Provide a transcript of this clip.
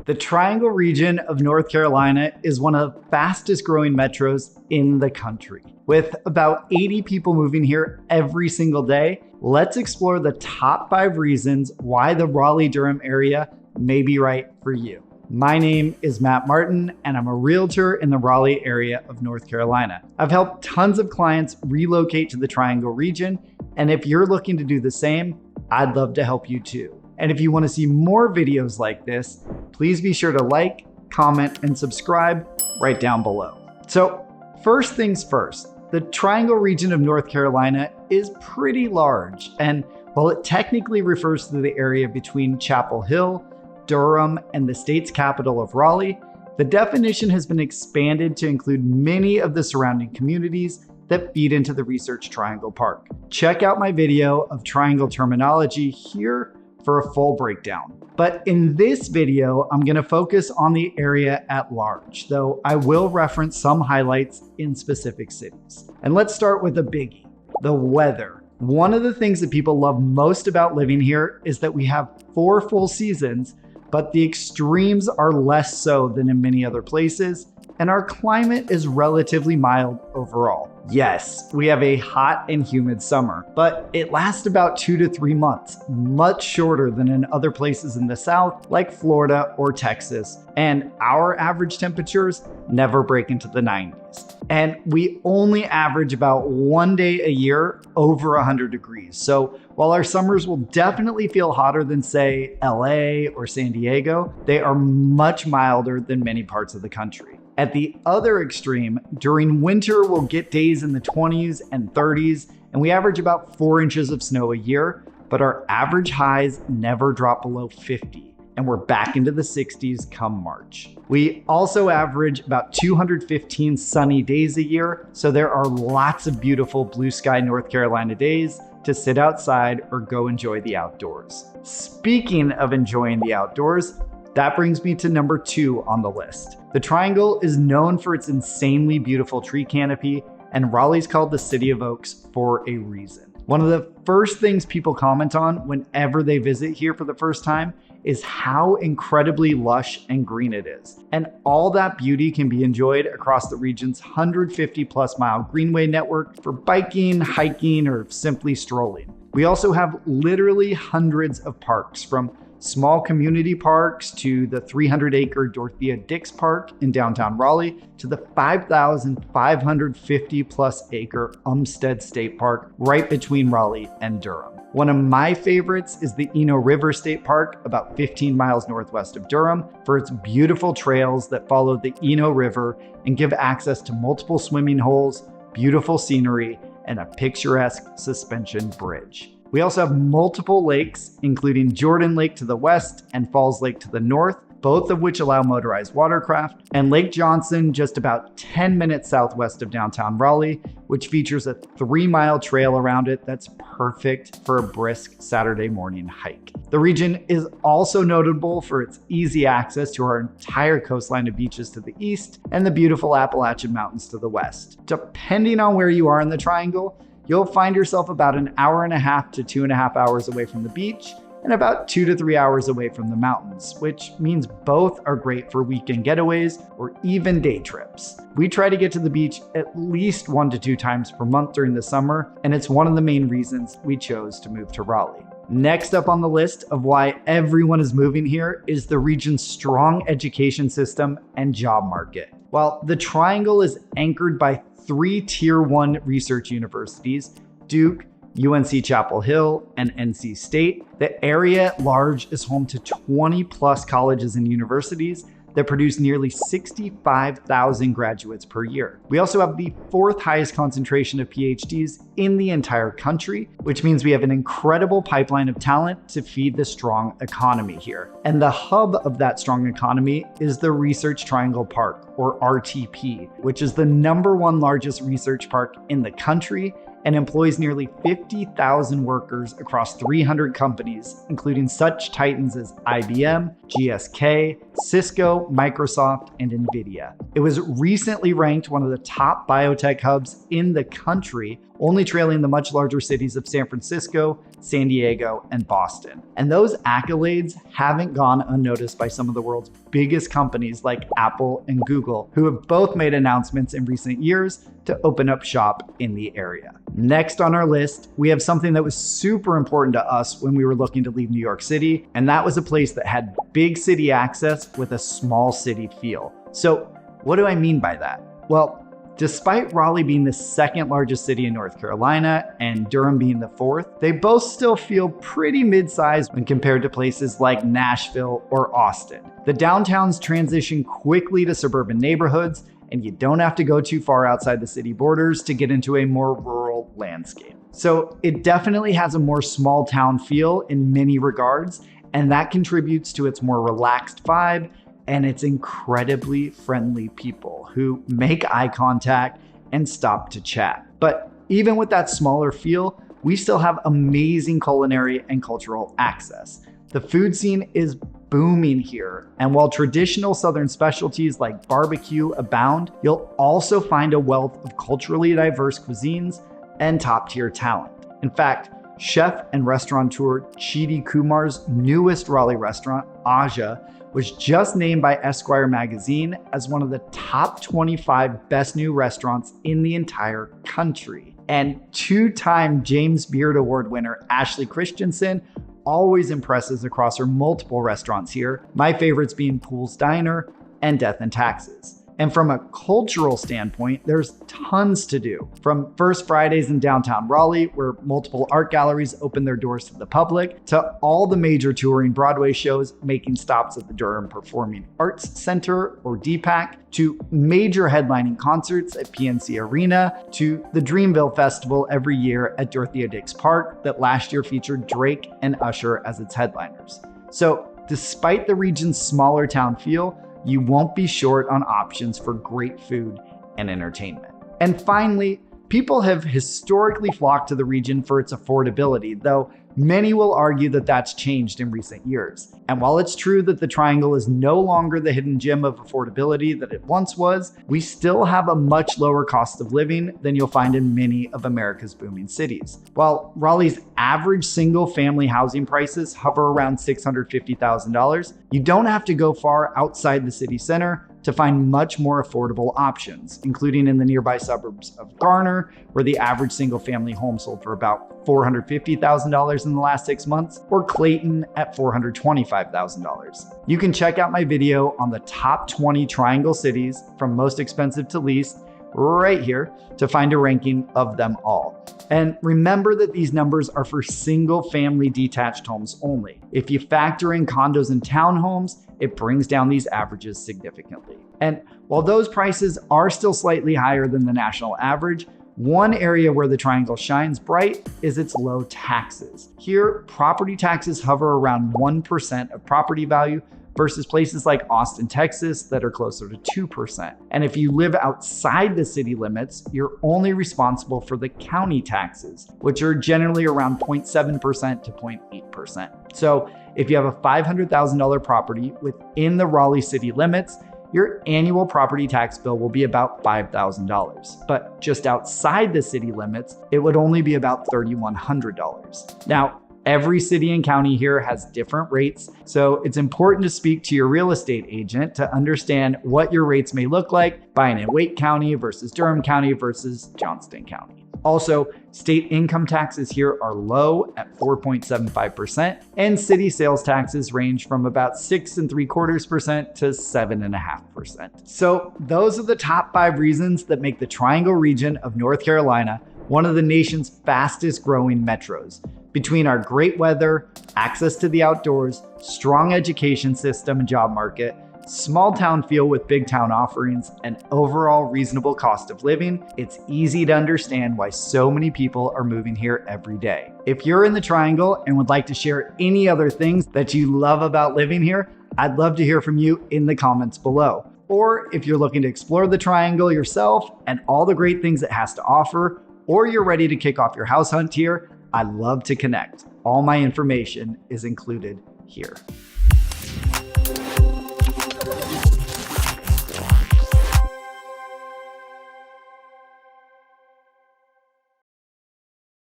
The Triangle region of North Carolina is one of the fastest growing metros in the country. With about 80 people moving here every single day, let's explore the top 5 reasons why the Raleigh-Durham area may be right for you. My name is Matt Martin, and I'm a realtor in the Raleigh area of North Carolina. I've helped tons of clients relocate to the Triangle region, and if you're looking to do the same, I'd love to help you too. And if you want to see more videos like this, please be sure to like, comment, and subscribe right down below. So first things first, the Triangle region of North Carolina is pretty large. And while it technically refers to the area between Chapel Hill, Durham, and the state's capital of Raleigh, the definition has been expanded to include many of the surrounding communities that feed into the Research Triangle Park. Check out my video of triangle terminology here for a full breakdown. But in this video, I'm going to focus on the area at large, though I will reference some highlights in specific cities. And let's start with a biggie, the weather. One of the things that people love most about living here is that we have 4 full seasons, but the extremes are less so than in many other places, and our climate is relatively mild overall. Yes, we have a hot and humid summer, but it lasts about 2 to 3 months, much shorter than in other places in the South, like Florida or Texas. And our average temperatures never break into the 90s. And we only average about 1 day a year over 100 degrees. So while our summers will definitely feel hotter than, say, LA or San Diego, they are much milder than many parts of the country. At the other extreme, during winter, we'll get days in the 20s and 30s, and we average about 4 inches of snow a year, but our average highs never drop below 50, and we're back into the 60s come March. We also average about 215 sunny days a year, so there are lots of beautiful blue sky North Carolina days to sit outside or go enjoy the outdoors. Speaking of enjoying the outdoors, that brings me to number 2 on the list. The Triangle is known for its insanely beautiful tree canopy, and Raleigh's called the City of Oaks for a reason. One of the first things people comment on whenever they visit here for the first time is how incredibly lush and green it is. And all that beauty can be enjoyed across the region's 150+ mile greenway network for biking, hiking, or simply strolling. We also have literally hundreds of parks, from small community parks to the 300-acre Dorothea Dix Park in downtown Raleigh to the 5,550+ acre Umstead State Park right between Raleigh and Durham. One of my favorites is the Eno River State Park, about 15 miles northwest of Durham, for its beautiful trails that follow the Eno River and give access to multiple swimming holes, beautiful scenery, and a picturesque suspension bridge. We also have multiple lakes, including Jordan Lake to the west and Falls Lake to the north, both of which allow motorized watercraft, and Lake Johnson just about 10 minutes southwest of downtown Raleigh, which features a 3-mile trail around it that's perfect for a brisk Saturday morning hike. The region is also notable for its easy access to our entire coastline of beaches to the east and the beautiful Appalachian Mountains to the west. Depending on where you are in the Triangle, you'll find yourself about 1.5 hours to 2.5 hours away from the beach and about 2 to 3 hours away from the mountains, which means both are great for weekend getaways or even day trips. We try to get to the beach at least 1 to 2 times per month during the summer, and it's one of the main reasons we chose to move to Raleigh. Next up on the list of why everyone is moving here is the region's strong education system and job market. While the Triangle is anchored by 3 Tier 1 research universities, Duke, UNC Chapel Hill, and NC State, the area at large is home to 20+ colleges and universities that produce nearly 65,000 graduates per year. We also have the 4th highest concentration of PhDs in the entire country, which means we have an incredible pipeline of talent to feed the strong economy here. And the hub of that strong economy is the Research Triangle Park, or RTP, which is the #1 largest research park in the country and employs nearly 50,000 workers across 300 companies, including such titans as IBM, GSK, Cisco, Microsoft, and NVIDIA. It was recently ranked one of the top biotech hubs in the country, only trailing the much larger cities of San Francisco, San Diego, and Boston. And those accolades haven't gone unnoticed by some of the world's biggest companies like Apple and Google, who have both made announcements in recent years to open up shop in the area. Next on our list, we have something that was super important to us when we were looking to leave New York City, and that was a place that had big city access with a small city feel. So what do I mean by that? Well, despite Raleigh being the second largest city in North Carolina and Durham being the fourth, they both still feel pretty mid-sized when compared to places like Nashville or Austin. The downtowns transition quickly to suburban neighborhoods, and you don't have to go too far outside the city borders to get into a more rural landscape. So it definitely has a more small town feel in many regards, and that contributes to its more relaxed vibe and its incredibly friendly people who make eye contact and stop to chat. But even with that smaller feel, we still have amazing culinary and cultural access. The food scene is booming here, and while traditional Southern specialties like barbecue abound, you'll also find a wealth of culturally diverse cuisines and top-tier talent. In fact, chef and restaurateur Chidi Kumar's newest Raleigh restaurant, Aja, was just named by Esquire magazine as one of the top 25 best new restaurants in the entire country. And two-time James Beard Award winner Ashley Christensen always impresses across her multiple restaurants here, my favorites being Pools Diner and Death and Taxes. And from a cultural standpoint, there's tons to do. From First Fridays in downtown Raleigh, where multiple art galleries open their doors to the public, to all the major touring Broadway shows making stops at the Durham Performing Arts Center or DPAC, to major headlining concerts at PNC Arena, to the Dreamville Festival every year at Dorothea Dix Park that last year featured Drake and Usher as its headliners. So despite the region's smaller town feel, you won't be short on options for great food and entertainment. And finally, people have historically flocked to the region for its affordability, though many will argue that that's changed in recent years. And while it's true that the Triangle is no longer the hidden gem of affordability that it once was, we still have a much lower cost of living than you'll find in many of America's booming cities. While Raleigh's average single-family housing prices hover around $650,000, you don't have to go far outside the city center to find much more affordable options, including in the nearby suburbs of Garner, where the average single-family home sold for about $450,000 in the last 6 months, or Clayton at $425,000. You can check out my video on the top 20 Triangle cities from most expensive to least right here to find a ranking of them all. And remember that these numbers are for single-family detached homes only. If you factor in condos and townhomes, it brings down these averages significantly. And while those prices are still slightly higher than the national average, one area where the Triangle shines bright is its low taxes. Here, property taxes hover around 1% of property value versus places like Austin, Texas that are closer to 2%. And if you live outside the city limits, you're only responsible for the county taxes, which are generally around 0.7% to 0.8%. So if you have a $500,000 property within the Raleigh city limits, your annual property tax bill will be about $5,000. But just outside the city limits, it would only be about $3,100. Now, every city and county here has different rates, so it's important to speak to your real estate agent to understand what your rates may look like buying in Wake County versus Durham County versus Johnston County. Also, state income taxes here are low at 4.75%, and city sales taxes range from about 6.75% to 7.5%. So those are the top 5 reasons that make the Triangle region of North Carolina one of the nation's fastest growing metros. Between our great weather, access to the outdoors, strong education system and job market, small town feel with big town offerings, and overall reasonable cost of living, it's easy to understand why so many people are moving here every day. If you're in the Triangle and would like to share any other things that you love about living here, I'd love to hear from you in the comments below. Or if you're looking to explore the Triangle yourself and all the great things it has to offer, or you're ready to kick off your house hunt here, I'd love to connect. All my information is included here.